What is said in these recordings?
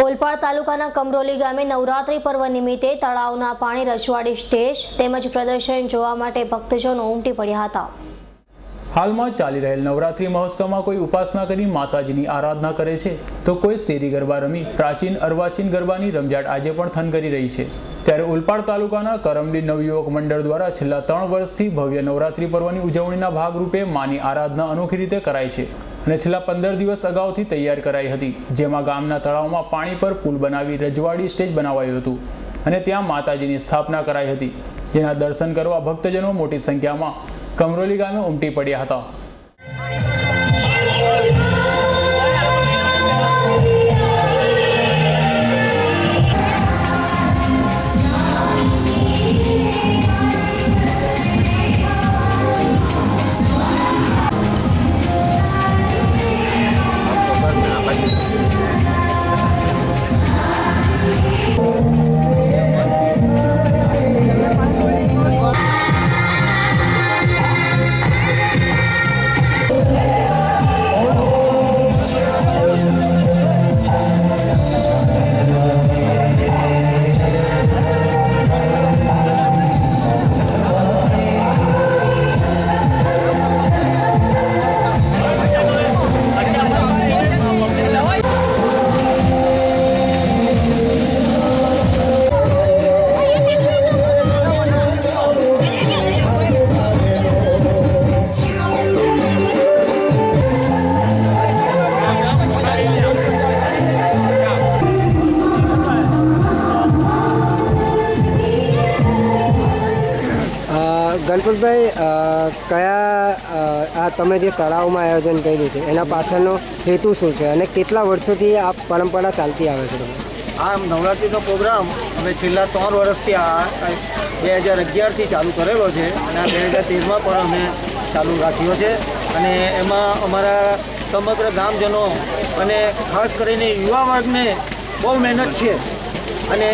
ઓલપાડ તાલુકાના કમરોલી ગામે નવરાત્રી પર્વ નિમિત્તે તળાવના પાણી રજવાડી સ્ટેજ તેમજ પ્રદર્શન જોવા માટે ભક્તજનો ઉમટી પડ્યા હતા। હાલમાં ચાલી રહેલ નવરાત્રી મહોત્સવમાં કોઈ ઉપાસના કરી માતાજીની આરાધના કરે છે તો કોઈ શેરી ગરબા રમી પ્રાચીન અર્વાચીન ગરબાની રમઝાટ આજે પણ થન કરી રહી છે। ત્યારે ઓલપાડ તાલુકાના કરમલી નવયુવક મંડળ દ્વારા છેલ્લા 3 વર્ષથી ભવ્ય નવરાત્રી પર્વની ઉજવણીના ભાગરૂપે માની આરાધના અનોખી રીતે કરાય છે અને છેલ્લા 15 દિવસ અગાઉથી તૈયાર કરાઈ હતી, જેમાં ગામના તળાવમાં પાણી પર પુલ બનાવી રજવાડી સ્ટેજ બનાવાયું હતું અને ત્યાં માતાજીની સ્થાપના કરાઈ હતી, જેના દર્શન કરવા ભક્તજનો મોટી સંખ્યામાં કમરોલી ગામે ઉમટી પડ્યા હતા। ગણપતભાઈ, કયા તમે જે તળાવમાં આયોજન કર્યું છે એના પાછળનો હેતુ શું છે અને કેટલા વર્ષોથી આ પરંપરા ચાલતી આવે છે? આ નવરાત્રિનો પ્રોગ્રામ અમે છેલ્લા 3 વર્ષથી 2011થી ચાલુ કરેલો છે અને આ 2013માં પણ અમે ચાલુ રાખ્યો છે અને એમાં અમારા સમગ્ર ગામજનો અને ખાસ કરીને યુવા વર્ગને બહુ મહેનત છે અને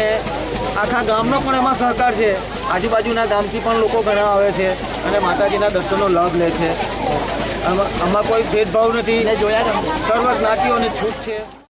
આખા ગામનો પણ એમાં સહકાર છે। આજુબાજુના ગામથી પણ લોકો ઘણા આવે છે અને માતાજીના દર્શનનો લાભ લે છે। આમાં કોઈ ભેદભાવ નથી, સર્વ જ્ઞાતિઓને છૂટ છે।